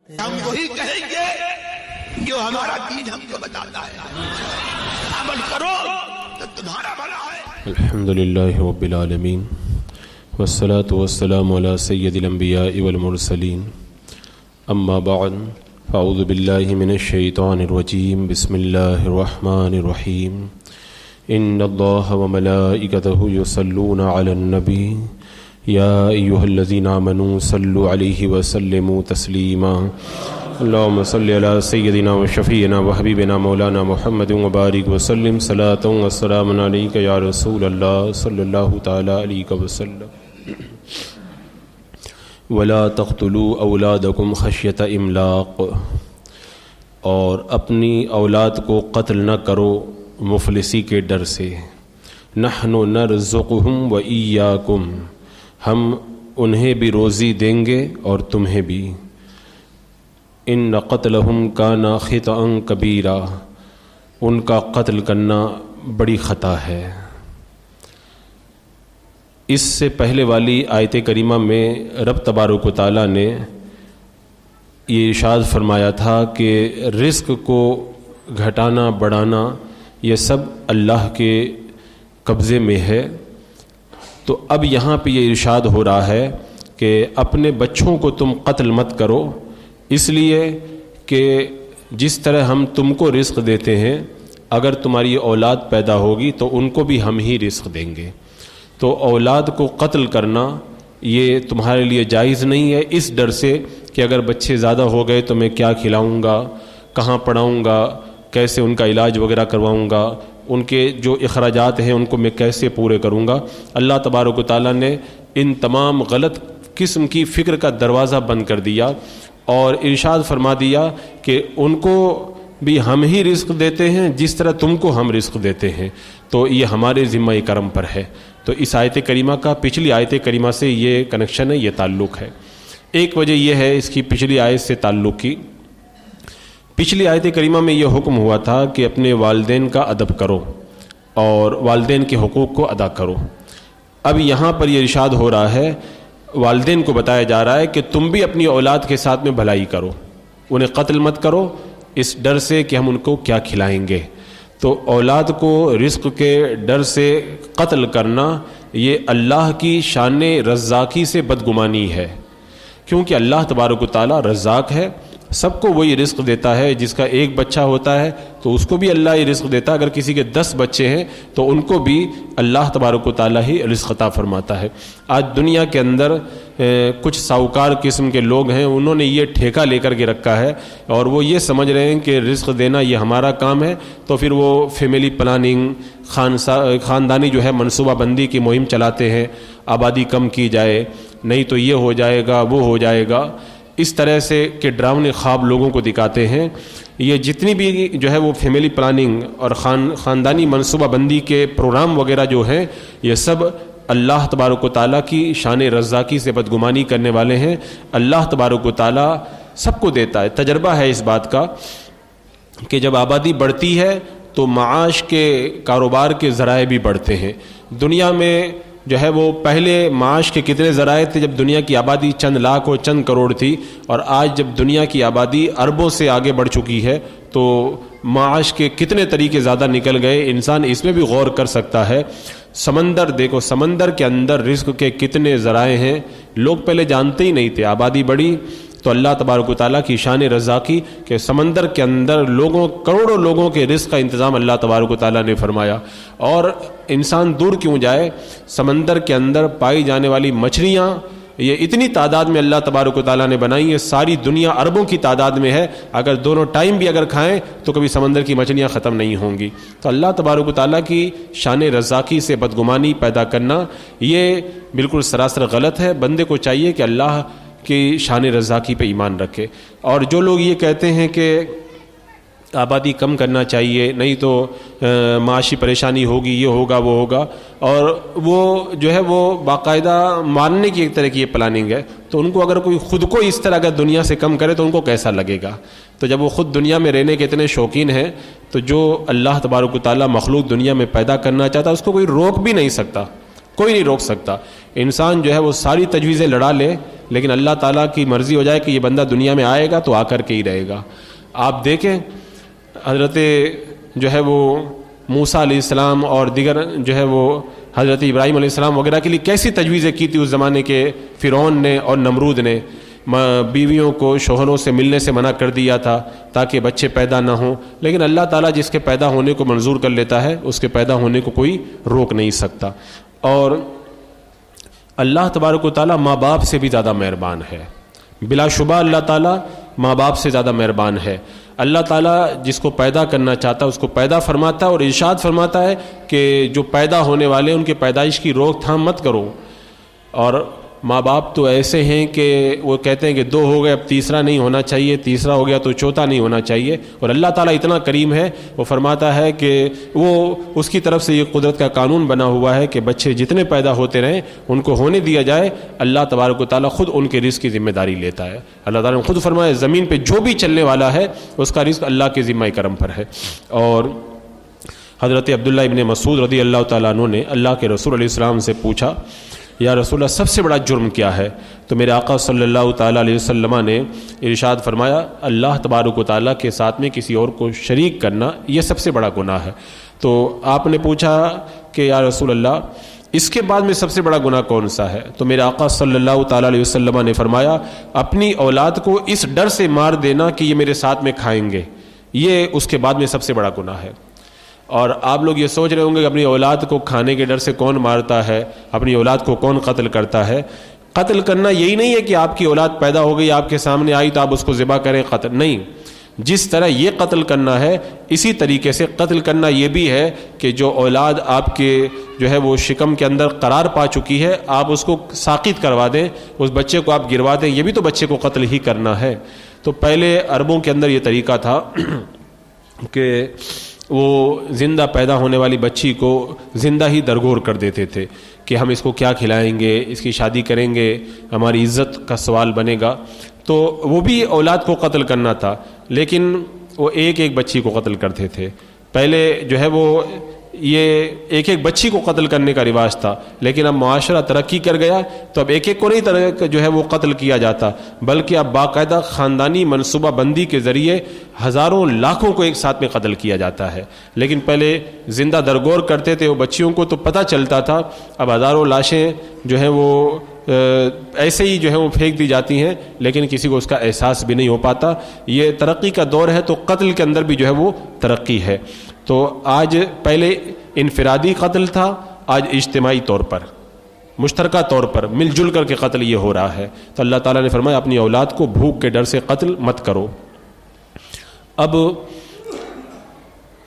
ہم وہی کہیں گے جو ہمارا دین ہم کو بتاتا ہے، عمل کرو تو تمہارا بھلا ہے۔ الحمد للہ رب العالمین والصلاة والسلام علی سید الانبیاء والمرسلین، اما بعد فاعوذ باللہ من الشیطان الرجیم، بسم اللہ الرحمن الرحیم، ان اللہ وملائکتہ یصلون علی النبی یا ایہا الذین آمنوا صلوا علیہ وسلموا تسلیما، اللہم صلی علی سیدنا وشفیعنا وحبیبنا مولانا محمد وبارک وسلم صلاۃ والسلام علیک یا رسول اللہ صلی اللہ تعالی علیہ وسلم۔ ولا تقتلوا اولادکم خشیۃ املاق، اور اپنی اولاد کو قتل نہ کرو مفلسی کے ڈر سے۔ نحن نرزقہم وإیاکم، ہم انہیں بھی روزی دیں گے اور تمہیں بھی۔ ان قتلہم کان خطأ کبیرا، ان کا قتل کرنا بڑی خطا ہے۔ اس سے پہلے والی آیت کریمہ میں رب تبارک و تعالیٰ نے یہ ارشاد فرمایا تھا کہ رزق کو گھٹانا بڑھانا یہ سب اللہ کے قبضے میں ہے، تو اب یہاں پہ یہ ارشاد ہو رہا ہے کہ اپنے بچوں کو تم قتل مت کرو، اس لیے کہ جس طرح ہم تم کو رزق دیتے ہیں اگر تمہاری اولاد پیدا ہوگی تو ان کو بھی ہم ہی رزق دیں گے۔ تو اولاد کو قتل کرنا یہ تمہارے لیے جائز نہیں ہے، اس ڈر سے کہ اگر بچے زیادہ ہو گئے تو میں کیا کھلاؤں گا، کہاں پڑھاؤں گا، کیسے ان کا علاج وغیرہ کرواؤں گا، ان کے جو اخراجات ہیں ان کو میں کیسے پورے کروں گا۔ اللہ تبارک و تعالیٰ نے ان تمام غلط قسم کی فکر کا دروازہ بند کر دیا اور ارشاد فرما دیا کہ ان کو بھی ہم ہی رزق دیتے ہیں جس طرح تم کو ہم رزق دیتے ہیں، تو یہ ہمارے ذمہ کرم پر ہے۔ تو اس آیت کریمہ کا پچھلی آیت کریمہ سے یہ کنیکشن ہے، یہ تعلق ہے۔ ایک وجہ یہ ہے اس کی پچھلی آیت سے تعلق کی، پچھلی آیت کریمہ میں یہ حکم ہوا تھا کہ اپنے والدین کا ادب کرو اور والدین کے حقوق کو ادا کرو۔ اب یہاں پر یہ ارشاد ہو رہا ہے، والدین کو بتایا جا رہا ہے کہ تم بھی اپنی اولاد کے ساتھ میں بھلائی کرو، انہیں قتل مت کرو اس ڈر سے کہ ہم ان کو کیا کھلائیں گے۔ تو اولاد کو رزق کے ڈر سے قتل کرنا یہ اللہ کی شان رزاقی سے بدگمانی ہے، کیونکہ اللہ تبارک و تعالیٰ رزاق ہے، سب کو وہی رزق دیتا ہے۔ جس کا ایک بچہ ہوتا ہے تو اس کو بھی اللہ ہی رزق دیتا ہے، اگر کسی کے 10 بچے ہیں تو ان کو بھی اللہ تبارک و تعالیٰ ہی رزق عطا فرماتا ہے۔ آج دنیا کے اندر کچھ ساہوکار قسم کے لوگ ہیں، انہوں نے یہ ٹھیکہ لے کر کے رکھا ہے اور وہ یہ سمجھ رہے ہیں کہ رزق دینا یہ ہمارا کام ہے، تو پھر وہ فیملی پلاننگ، خاندانی جو ہے منصوبہ بندی کی مہم چلاتے ہیں، آبادی کم کی جائے، نہیں تو یہ ہو جائے گا وہ ہو جائے گا، اس طرح سے کہ ڈراؤنے خواب لوگوں کو دکھاتے ہیں۔ یہ جتنی بھی جو ہے وہ فیملی پلاننگ اور خاندانی منصوبہ بندی کے پروگرام وغیرہ جو ہیں یہ سب اللہ تبارک و تعالیٰ کی شان رزاقی سے بدگمانی کرنے والے ہیں۔ اللہ تبارک و تعالیٰ سب کو دیتا ہے، تجربہ ہے اس بات کا کہ جب آبادی بڑھتی ہے تو معاش کے کاروبار کے ذرائع بھی بڑھتے ہیں۔ دنیا میں جو ہے وہ پہلے معاش کے کتنے ذرائع تھے جب دنیا کی آبادی چند لاکھ اور چند کروڑ تھی، اور آج جب دنیا کی آبادی اربوں سے آگے بڑھ چکی ہے تو معاش کے کتنے طریقے زیادہ نکل گئے۔ انسان اس میں بھی غور کر سکتا ہے۔ سمندر دیکھو، سمندر کے اندر رزق کے کتنے ذرائع ہیں، لوگ پہلے جانتے ہی نہیں تھے۔ آبادی بڑھی تو اللہ تبارک و تعالیٰ کی شان رزاقی کہ سمندر کے اندر کروڑوں لوگوں کے رزق کا انتظام اللہ تبارک و تعالیٰ نے فرمایا۔ اور انسان دور کیوں جائے، سمندر کے اندر پائی جانے والی مچھلیاں یہ اتنی تعداد میں اللہ تبارک و تعالیٰ نے بنائی ہے، ساری دنیا اربوں کی تعداد میں ہے، اگر دونوں ٹائم بھی اگر کھائیں تو کبھی سمندر کی مچھلیاں ختم نہیں ہوں گی۔ تو اللہ تبارک و تعالیٰ کی شان رزاقی سے بدگمانی پیدا کرنا یہ بالکل سراسر غلط ہے۔ بندے کو چاہیے کہ اللہ کی شان رزاقی پہ ایمان رکھے۔ اور جو لوگ یہ کہتے ہیں کہ آبادی کم کرنا چاہیے، نہیں تو معاشی پریشانی ہوگی، یہ ہوگا وہ ہوگا، اور وہ جو ہے وہ باقاعدہ ماننے کی ایک طرح کی یہ پلاننگ ہے، تو ان کو اگر کوئی خود کو اس طرح اگر دنیا سے کم کرے تو ان کو کیسا لگے گا۔ تو جب وہ خود دنیا میں رہنے کے اتنے شوقین ہیں تو جو اللہ تبارک و تعالیٰ مخلوق دنیا میں پیدا کرنا چاہتا ہے اس کو کوئی روک بھی نہیں سکتا، کوئی نہیں روک سکتا. انسان جو ہے وہ ساری تجویزیں لڑا لے, لیکن اللہ تعالیٰ کی مرضی ہو جائے کہ یہ بندہ دنیا میں آئے گا تو آ کر کے ہی رہے گا. آپ دیکھیں حضرت جو ہے وہ موسیٰ علیہ السلام اور دیگر جو ہے وہ حضرت ابراہیم علیہ السلام وغیرہ کے لیے کیسی تجویزیں کی تھی اس زمانے کے فرعون نے اور نمرود نے. بیویوں کو شوہروں سے ملنے سے منع کر دیا تھا تاکہ بچے پیدا نہ ہوں, لیکن اللہ تعالیٰ جس کے پیدا ہونے کو منظور کر لیتا ہے اس کے پیدا ہونے کو کوئی روک نہیں سکتا. اور اللہ تبارک و تعالیٰ ماں باپ سے بھی زیادہ مہربان ہے. بلا شبہ اللہ تعالیٰ ماں باپ سے زیادہ مہربان ہے. اللہ تعالیٰ جس کو پیدا کرنا چاہتا ہے اس کو پیدا فرماتا ہے, اور ارشاد فرماتا ہے کہ جو پیدا ہونے والے ان کے پیدائش کی روک تھام مت کرو. اور ماں باپ تو ایسے ہیں کہ وہ کہتے ہیں کہ 2 ہو گئے اب تیسرا نہیں ہونا چاہیے, تیسرا ہو گیا تو چوتھا نہیں ہونا چاہیے. اور اللہ تعالیٰ اتنا کریم ہے, وہ فرماتا ہے کہ وہ اس کی طرف سے یہ قدرت کا قانون بنا ہوا ہے کہ بچے جتنے پیدا ہوتے رہیں ان کو ہونے دیا جائے. اللہ تبارک و تعالیٰ خود ان کے رزق کی ذمہ داری لیتا ہے. اللہ تعالیٰ نے خود فرمایا زمین پہ جو بھی چلنے والا ہے اس کا رزق اللہ کے ذمہ کرم پر ہے. اور حضرت عبداللہ ابن مسعود رضی اللہ تعالیٰ عنہ نے اللہ کے رسول علیہ السلام سے پوچھا, یا رسول اللہ سب سے بڑا جرم کیا ہے؟ تو میرے آقا صلی اللہ تعالیٰ علیہ وسلم نے ارشاد فرمایا اللہ تبارک و تعالیٰ کے ساتھ میں کسی اور کو شریک کرنا یہ سب سے بڑا گناہ ہے. تو آپ نے پوچھا کہ یا رسول اللہ اس کے بعد میں سب سے بڑا گناہ کون سا ہے؟ تو میرے آقا صلی اللہ تعالیٰ علیہ وسلم نے فرمایا اپنی اولاد کو اس ڈر سے مار دینا کہ یہ میرے ساتھ میں کھائیں گے, یہ اس کے بعد میں سب سے بڑا گناہ ہے. اور آپ لوگ یہ سوچ رہے ہوں گے کہ اپنی اولاد کو کھانے کے ڈر سے کون مارتا ہے, اپنی اولاد کو کون قتل کرتا ہے؟ قتل کرنا یہی نہیں ہے کہ آپ کی اولاد پیدا ہو گئی آپ کے سامنے آئی تو آپ اس کو ذبح کریں, قتل نہیں. جس طرح یہ قتل کرنا ہے اسی طریقے سے قتل کرنا یہ بھی ہے کہ جو اولاد آپ کے جو ہے وہ شکم کے اندر قرار پا چکی ہے آپ اس کو ساقط کروا دیں, اس بچے کو آپ گروا دیں, یہ بھی تو بچے کو قتل ہی کرنا ہے. تو پہلے عربوں کے اندر یہ طریقہ تھا کہ وہ زندہ پیدا ہونے والی بچی کو زندہ ہی درگور کر دیتے تھے کہ ہم اس کو کیا کھلائیں گے, اس کی شادی کریں گے, ہماری عزت کا سوال بنے گا. تو وہ بھی اولاد کو قتل کرنا تھا, لیکن وہ ایک ایک بچی کو قتل کرتے تھے. پہلے جو ہے وہ یہ ایک ایک بچی کو قتل کرنے کا رواج تھا, لیکن اب معاشرہ ترقی کر گیا تو اب ایک ایک کو نہیں جو ہے وہ قتل کیا جاتا, بلکہ اب باقاعدہ خاندانی منصوبہ بندی کے ذریعے ہزاروں لاکھوں کو ایک ساتھ میں قتل کیا جاتا ہے. لیکن پہلے زندہ درگور کرتے تھے وہ بچیوں کو تو پتہ چلتا تھا, اب ہزاروں لاشیں جو ہیں وہ ایسے ہی جو ہے وہ پھینک دی جاتی ہیں, لیکن کسی کو اس کا احساس بھی نہیں ہو پاتا. یہ ترقی کا دور ہے تو قتل کے اندر بھی جو ہے وہ ترقی ہے. تو آج پہلے انفرادی قتل تھا, آج اجتماعی طور پر مشترکہ طور پر مل جل کر کے قتل یہ ہو رہا ہے. تو اللہ تعالیٰ نے فرمایا اپنی اولاد کو بھوک کے ڈر سے قتل مت کرو. اب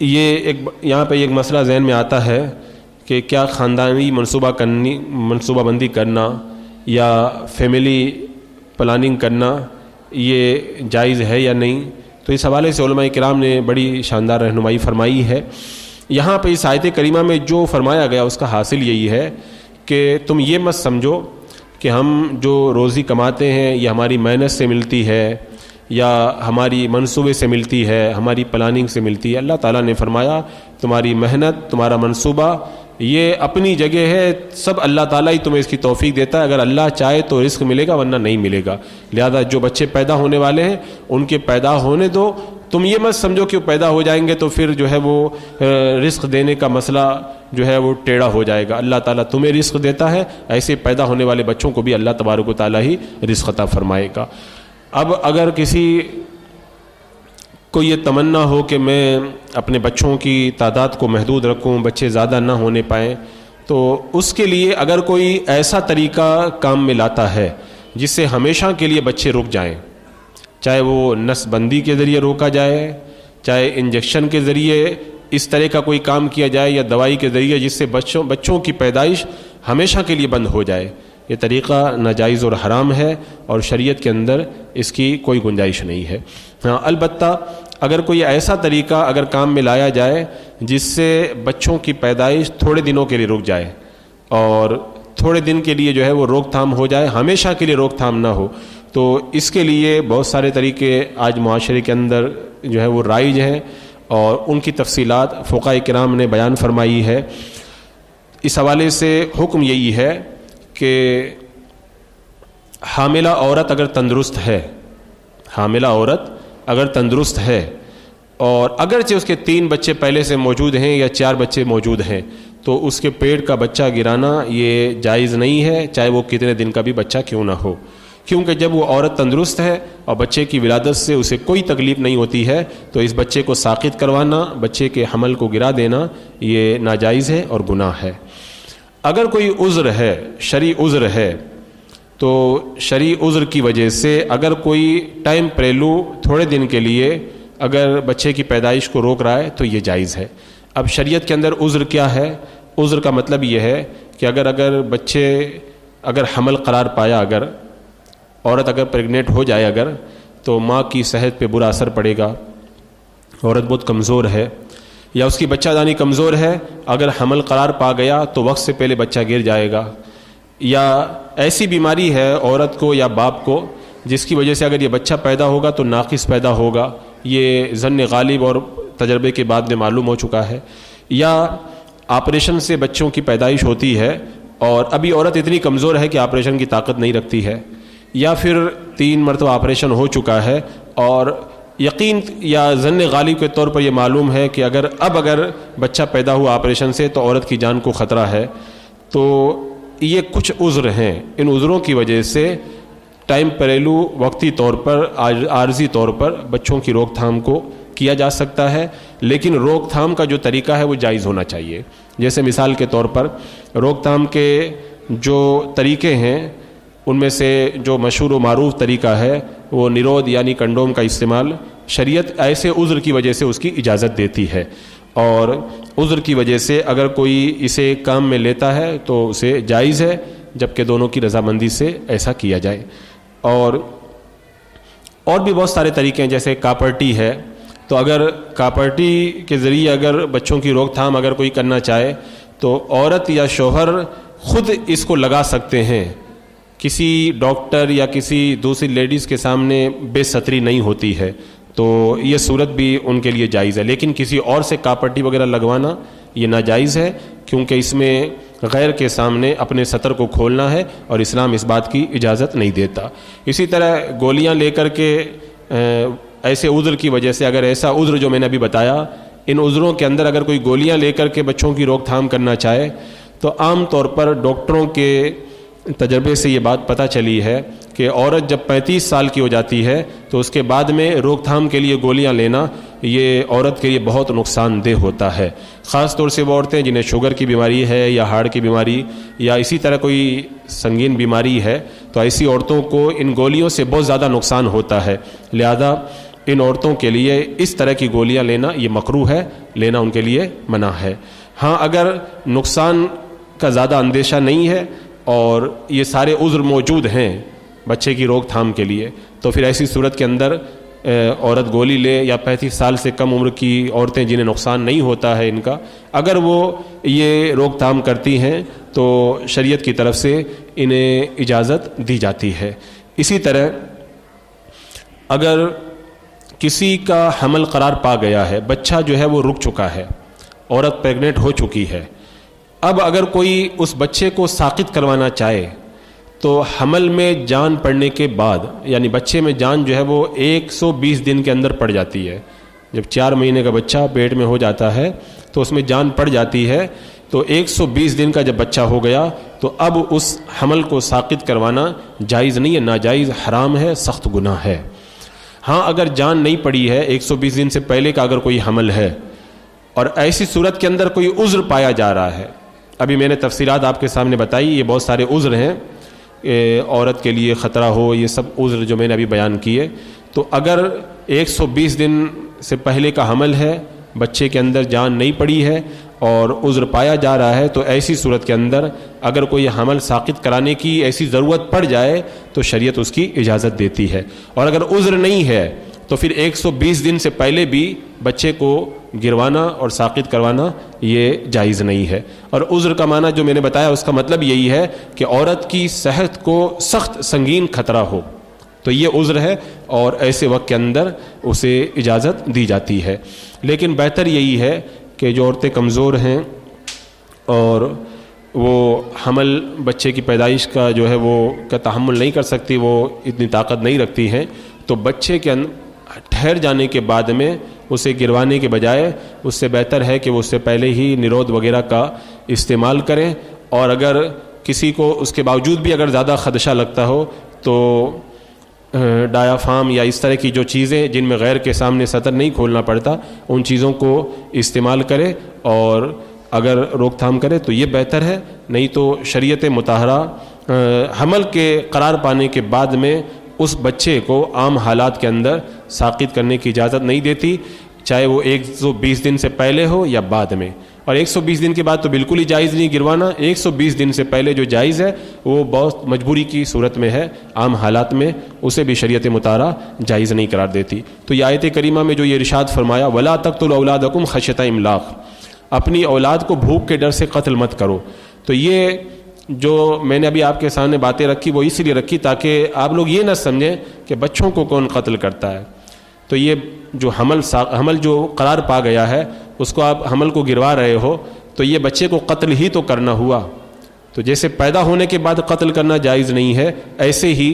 یہ یہاں پہ ایک مسئلہ ذہن میں آتا ہے کہ کیا خاندانی منصوبہ بندی کرنا یا فیملی پلاننگ کرنا یہ جائز ہے یا نہیں. تو اس حوالے سے علماء کرام نے بڑی شاندار رہنمائی فرمائی ہے. یہاں پہ اس آیت کریمہ میں جو فرمایا گیا اس کا حاصل یہی ہے کہ تم یہ مت سمجھو کہ ہم جو روزی کماتے ہیں یہ ہماری محنت سے ملتی ہے یا ہماری منصوبے سے ملتی ہے, ہماری پلاننگ سے ملتی ہے. اللہ تعالیٰ نے فرمایا تمہاری محنت, تمہارا منصوبہ یہ اپنی جگہ ہے, سب اللہ تعالیٰ ہی تمہیں اس کی توفیق دیتا ہے. اگر اللہ چاہے تو رزق ملے گا ورنہ نہیں ملے گا. لہذا جو بچے پیدا ہونے والے ہیں ان کے پیدا ہونے دو, تم یہ مت سمجھو کہ وہ پیدا ہو جائیں گے تو پھر جو ہے وہ رزق دینے کا مسئلہ جو ہے وہ ٹیڑھا ہو جائے گا. اللہ تعالیٰ تمہیں رزق دیتا ہے, ایسے پیدا ہونے والے بچوں کو بھی اللہ تبارک و تعالیٰ ہی رزق عطا فرمائے گا. اب اگر کسی کو یہ تمنا ہو کہ میں اپنے بچوں کی تعداد کو محدود رکھوں, بچے زیادہ نہ ہونے پائیں, تو اس کے لیے اگر کوئی ایسا طریقہ کام میں لاتا ہے جس سے ہمیشہ کے لیے بچے رک جائیں, چاہے وہ نس بندی کے ذریعے روکا جائے, چاہے انجیکشن کے ذریعے اس طرح کا کوئی کام کیا جائے, یا دوائی کے ذریعے جس سے بچوں کی پیدائش ہمیشہ کے لیے بند ہو جائے, یہ طریقہ ناجائز اور حرام ہے اور شریعت کے اندر اس کی کوئی گنجائش نہیں ہے. ہاں البتہ اگر کوئی ایسا طریقہ اگر کام میں لایا جائے جس سے بچوں کی پیدائش تھوڑے دنوں کے لیے رک جائے اور تھوڑے دن کے لیے جو ہے وہ روک تھام ہو جائے, ہمیشہ کے لیے روک تھام نہ ہو, تو اس کے لیے بہت سارے طریقے آج معاشرے کے اندر جو ہے وہ رائج ہیں اور ان کی تفصیلات فقہاء کرام نے بیان فرمائی ہے. اس حوالے سے حکم یہی ہے کہ حاملہ عورت اگر تندرست ہے، حاملہ عورت اگر تندرست ہے اور اگرچہ اس کے 3 بچے پہلے سے موجود ہیں یا 4 بچے موجود ہیں، تو اس کے پیٹ کا بچہ گرانا یہ جائز نہیں ہے، چاہے وہ کتنے دن کا بھی بچہ کیوں نہ ہو، کیونکہ جب وہ عورت تندرست ہے اور بچے کی ولادت سے اسے کوئی تکلیف نہیں ہوتی ہے تو اس بچے کو ساقط کروانا، بچے کے حمل کو گرا دینا یہ ناجائز ہے اور گناہ ہے۔ اگر کوئی عذر ہے، شرعی عذر ہے، تو شرعی عذر کی وجہ سے اگر کوئی ٹائم پریلو تھوڑے دن کے لیے اگر بچے کی پیدائش کو روک رہا ہے تو یہ جائز ہے۔ اب شریعت کے اندر عذر کیا ہے؟ عذر کا مطلب یہ ہے کہ اگر بچے اگر حمل قرار پایا، اگر عورت اگر پریگننٹ ہو جائے اگر، تو ماں کی صحت پہ برا اثر پڑے گا، عورت بہت کمزور ہے یا اس کی بچہ دانی کمزور ہے، اگر حمل قرار پا گیا تو وقت سے پہلے بچہ گر جائے گا، یا ایسی بیماری ہے عورت کو یا باپ کو جس کی وجہ سے اگر یہ بچہ پیدا ہوگا تو ناقص پیدا ہوگا، یہ ظن غالب اور تجربے کے بعد میں معلوم ہو چکا ہے، یا آپریشن سے بچوں کی پیدائش ہوتی ہے اور ابھی عورت اتنی کمزور ہے کہ آپریشن کی طاقت نہیں رکھتی ہے، یا پھر 3 مرتبہ آپریشن ہو چکا ہے اور یقین یا ظن غالب کے طور پر یہ معلوم ہے کہ اگر بچہ پیدا ہوا آپریشن سے تو عورت کی جان کو خطرہ ہے، تو یہ کچھ عذر ہیں۔ ان عذروں کی وجہ سے ٹائم پریلو وقتی طور پر، عارضی طور پر بچوں کی روک تھام کو کیا جا سکتا ہے، لیکن روک تھام کا جو طریقہ ہے وہ جائز ہونا چاہیے۔ جیسے مثال کے طور پر روک تھام کے جو طریقے ہیں ان میں سے جو مشہور و معروف طریقہ ہے وہ نرود یعنی کنڈوم کا استعمال، شریعت ایسے عذر کی وجہ سے اس کی اجازت دیتی ہے، اور عذر کی وجہ سے اگر کوئی اسے کام میں لیتا ہے تو اسے جائز ہے، جبکہ دونوں کی رضامندی سے ایسا کیا جائے۔ اور بھی بہت سارے طریقے ہیں، جیسے کاپرٹی ہے، تو اگر کاپرٹی کے ذریعے اگر بچوں کی روک تھام اگر کوئی کرنا چاہے تو عورت یا شوہر خود اس کو لگا سکتے ہیں، کسی ڈاکٹر یا کسی دوسری لیڈیز کے سامنے بے ستری نہیں ہوتی ہے، تو یہ صورت بھی ان کے لیے جائز ہے، لیکن کسی اور سے کاپرٹی وغیرہ لگوانا یہ ناجائز ہے، کیونکہ اس میں غیر کے سامنے اپنے سطر کو کھولنا ہے اور اسلام اس بات کی اجازت نہیں دیتا۔ اسی طرح گولیاں لے کر کے ایسے عذر کی وجہ سے، اگر ایسا عذر جو میں نے ابھی بتایا، ان عذروں کے اندر اگر کوئی گولیاں لے کر کے بچوں کی روک تھام کرنا چاہے تو عام طور پر ڈاکٹروں کے تجربے سے یہ بات پتہ چلی ہے کہ عورت جب 35 سال کی ہو جاتی ہے تو اس کے بعد میں روک تھام کے لیے گولیاں لینا یہ عورت کے لیے بہت نقصان دہ ہوتا ہے، خاص طور سے وہ عورتیں جنہیں شوگر کی بیماری ہے یا ہارٹ کی بیماری یا اسی طرح کوئی سنگین بیماری ہے، تو ایسی عورتوں کو ان گولیوں سے بہت زیادہ نقصان ہوتا ہے، لہذا ان عورتوں کے لیے اس طرح کی گولیاں لینا یہ مکروہ ہے، لینا ان کے لیے منع ہے۔ ہاں اگر نقصان کا زیادہ اندیشہ نہیں ہے اور یہ سارے عذر موجود ہیں بچے کی روک تھام کے لیے، تو پھر ایسی صورت کے اندر عورت گولی لے، یا 35 سال سے کم عمر کی عورتیں جنہیں نقصان نہیں ہوتا ہے ان کا، اگر وہ یہ روک تھام کرتی ہیں تو شریعت کی طرف سے انہیں اجازت دی جاتی ہے۔ اسی طرح اگر کسی کا حمل قرار پا گیا ہے، بچہ جو ہے وہ رک چکا ہے، عورت پریگننٹ ہو چکی ہے، اب اگر کوئی اس بچے کو ساقط کروانا چاہے تو حمل میں جان پڑنے کے بعد، یعنی بچے میں جان جو ہے وہ 120 دن کے اندر پڑ جاتی ہے، جب 4 مہینے کا بچہ پیٹ میں ہو جاتا ہے تو اس میں جان پڑ جاتی ہے، تو 120 دن کا جب بچہ ہو گیا تو اب اس حمل کو ساقط کروانا جائز نہیں ہے، ناجائز، حرام ہے، سخت گناہ ہے۔ ہاں اگر جان نہیں پڑی ہے، 120 دن سے پہلے کا اگر کوئی حمل ہے اور ایسی صورت کے اندر کوئی عذر پایا جا رہا ہے، ابھی میں نے تفصیلات آپ کے سامنے بتائی، یہ بہت سارے عذر ہیں، عورت کے لیے خطرہ ہو، یہ سب عذر جو میں نے ابھی بیان کیے، تو اگر 120 دن سے پہلے کا حمل ہے، بچے کے اندر جان نہیں پڑی ہے اور عذر پایا جا رہا ہے، تو ایسی صورت کے اندر اگر کوئی حمل ساقط کرانے کی ایسی ضرورت پڑ جائے تو شریعت اس کی اجازت دیتی ہے، اور اگر عذر نہیں ہے تو پھر 120 دن سے پہلے بھی بچے کو گروانا اور ساقط کروانا یہ جائز نہیں ہے۔ اور عذر کا معنی جو میں نے بتایا اس کا مطلب یہی ہے کہ عورت کی صحت کو سخت سنگین خطرہ ہو، تو یہ عذر ہے اور ایسے وقت کے اندر اسے اجازت دی جاتی ہے۔ لیکن بہتر یہی ہے کہ جو عورتیں کمزور ہیں اور وہ حمل بچے کی پیدائش کا جو ہے وہ کا تحمل نہیں کر سکتی، وہ اتنی طاقت نہیں رکھتی ہیں، تو بچے کے ٹھہر جانے کے بعد میں اسے گروانے کے بجائے اس سے بہتر ہے کہ وہ اس سے پہلے ہی نرود وغیرہ کا استعمال کریں، اور اگر کسی کو اس کے باوجود بھی اگر زیادہ خدشہ لگتا ہو تو ڈایافام یا اس طرح کی جو چیزیں جن میں غیر کے سامنے سطر نہیں کھولنا پڑتا ان چیزوں کو استعمال کرے اور اگر روک تھام کرے تو یہ بہتر ہے. نہیں تو شریعت مطہرہ حمل کے قرار پانے کے بعد میں اس بچے کو عام حالات کے اندر ساقط کرنے کی اجازت نہیں دیتی، چاہے وہ 120 دن سے پہلے ہو یا بعد میں. اور 120 دن کے بعد تو بالکل ہی جائز نہیں گروانا. 120 دن سے پہلے جو جائز ہے وہ بہت مجبوری کی صورت میں ہے، عام حالات میں اسے بھی شریعت مطہرہ جائز نہیں قرار دیتی. تو یہ آیت کریمہ میں جو یہ ارشاد فرمایا وَلَا تَقْتُلُوا أَوْلَادَكُمْ خَشْيَةَ إِمْلَاقٍ، اپنی اولاد کو بھوک کے ڈر سے قتل مت کرو. تو یہ جو میں نے ابھی آپ کے سامنے باتیں رکھی وہ اس لیے رکھی تاکہ آپ لوگ یہ نہ سمجھیں کہ بچوں کو کون قتل کرتا ہے. تو یہ جو حمل جو قرار پا گیا ہے اس کو آپ حمل کو گروا رہے ہو تو یہ بچے کو قتل ہی تو کرنا ہوا. تو جیسے پیدا ہونے کے بعد قتل کرنا جائز نہیں ہے، ایسے ہی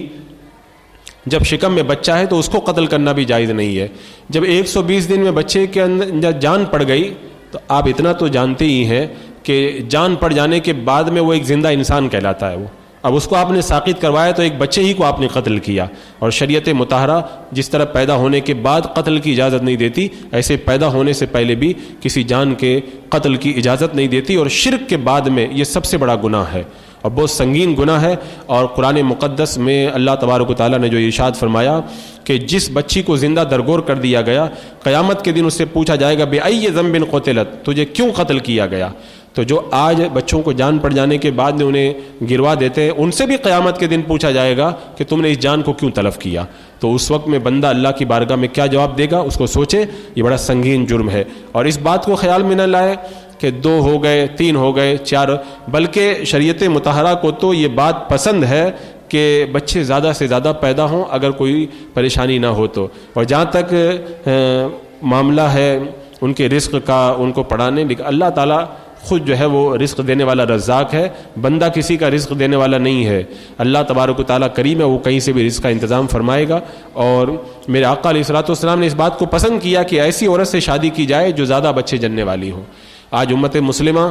جب شکم میں بچہ ہے تو اس کو قتل کرنا بھی جائز نہیں ہے. جب 120 دن میں بچے کے اندر جان پڑ گئی تو آپ اتنا تو جانتے ہی ہیں کہ جان پڑ جانے کے بعد میں وہ ایک زندہ انسان کہلاتا ہے. وہ اب اس کو آپ نے ساقط کروایا تو ایک بچے ہی کو آپ نے قتل کیا. اور شریعت مطہرہ جس طرح پیدا ہونے کے بعد قتل کی اجازت نہیں دیتی، ایسے پیدا ہونے سے پہلے بھی کسی جان کے قتل کی اجازت نہیں دیتی. اور شرک کے بعد میں یہ سب سے بڑا گناہ ہے اور بہت سنگین گناہ ہے. اور قرآن مقدس میں اللہ تبارک و تعالیٰ نے جو ارشاد فرمایا کہ جس بچی کو زندہ درگور کر دیا گیا قیامت کے دن اس سے پوچھا جائے گا بِأَيِّ ذَنبٍ قُتِلَتْ، تجھے کیوں قتل کیا گیا. تو جو آج بچوں کو جان پڑ جانے کے بعد میں انہیں گروا دیتے ہیں ان سے بھی قیامت کے دن پوچھا جائے گا کہ تم نے اس جان کو کیوں تلف کیا. تو اس وقت میں بندہ اللہ کی بارگاہ میں کیا جواب دے گا اس کو سوچے. یہ بڑا سنگین جرم ہے. اور اس بات کو خیال میں نہ لائے کہ 2 ہو گئے 3 ہو گئے 4، بلکہ شریعت مطہرہ کو تو یہ بات پسند ہے کہ بچے زیادہ سے زیادہ پیدا ہوں اگر کوئی پریشانی نہ ہو تو. اور جہاں تک معاملہ ہے ان کے رزق کا ان کو پڑھانے، لیکن اللہ تعالیٰ خود جو ہے وہ رزق دینے والا رزاق ہے، بندہ کسی کا رزق دینے والا نہیں ہے. اللہ تبارک و تعالیٰ کریم ہے، وہ کہیں سے بھی رزق کا انتظام فرمائے گا. اور میرے آقا علیہ الصلوۃ والسلام نے اس بات کو پسند کیا کہ ایسی عورت سے شادی کی جائے جو زیادہ بچے جننے والی ہو. آج امت مسلمہ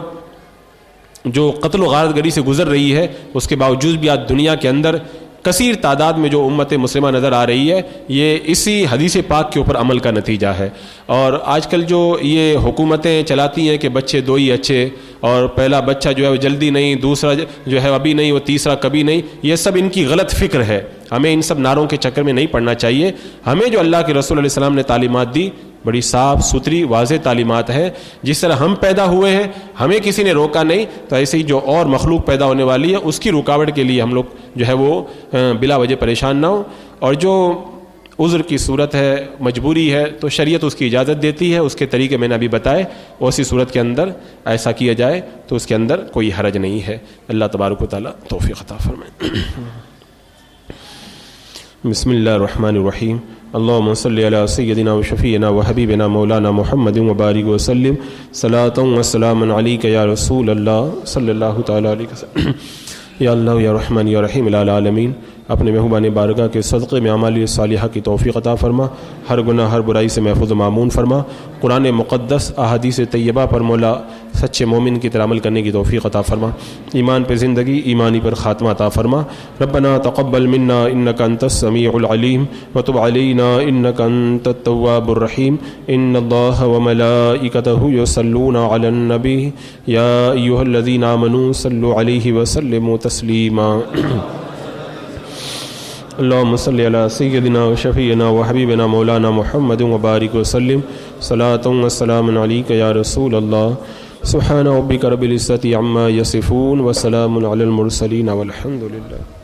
جو قتل و غارت گری سے گزر رہی ہے اس کے باوجود بھی آج دنیا کے اندر کثیر تعداد میں جو امت مسلمہ نظر آ رہی ہے یہ اسی حدیث پاک کے اوپر عمل کا نتیجہ ہے. اور آج کل جو یہ حکومتیں چلاتی ہیں کہ بچے 2 ہی اچھے، اور پہلا بچہ جو ہے وہ جلدی نہیں، دوسرا جو ہے ابھی نہیں، وہ تیسرا کبھی نہیں، یہ سب ان کی غلط فکر ہے. ہمیں ان سب نعروں کے چکر میں نہیں پڑنا چاہیے. ہمیں جو اللہ کے رسول علیہ السلام نے تعلیمات دی بڑی صاف ستھری واضح تعلیمات ہیں. جس طرح ہم پیدا ہوئے ہیں ہمیں کسی نے روکا نہیں، تو ایسے ہی جو اور مخلوق پیدا ہونے والی ہے اس کی رکاوٹ کے لیے ہم لوگ جو ہے وہ بلا وجہ پریشان نہ ہوں. اور جو عذر کی صورت ہے، مجبوری ہے، تو شریعت اس کی اجازت دیتی ہے. اس کے طریقے میں نے ابھی بتائے، اسی صورت کے اندر ایسا کیا جائے تو اس کے اندر کوئی حرج نہیں ہے. اللہ تبارک و تعالیٰ توفیق عطا فرمائے. بسم اللہ الرحمن الرحیم. اللهم صل على سيدنا وشفيعنا وحبيبنا مولانا محمد وبارك وسلم صلاة وسلاما عليك يا رسول الله صلی اللہ تعالی علیہ وسلم. یا اللہ یا رحمان یا رحیم العالمین، اپنے محبوبان بارگاہ کے صدقے میں اعمال صالحہ کی توفیق عطا فرما. ہر گناہ ہر برائی سے محفوظ و معمون فرما. قرآن مقدس احادیث طیبہ پر مولا سچے مومن کی طرح عمل کرنے کی توفیق عطا فرما. ایمان پہ زندگی، ایمانی پر خاتمہ عطا فرما. ربنا تقبل منا انک انت السمیع العلیم وتب علینا انک انت التواب الرحیم. ان اللہ وملائکتہ یصلون علی النبی یا ایھا الذین آمنوا صلوا علیہ وسلموا تسلیما. اللهم صل على سيدنا وشفيعنا وحبيبنا مولانا محمد وبارك وسلم صلاة وسلام عليك يا رسول الله. سبحان ربك رب العزة عما يصفون وسلام على المرسلين والحمد لله.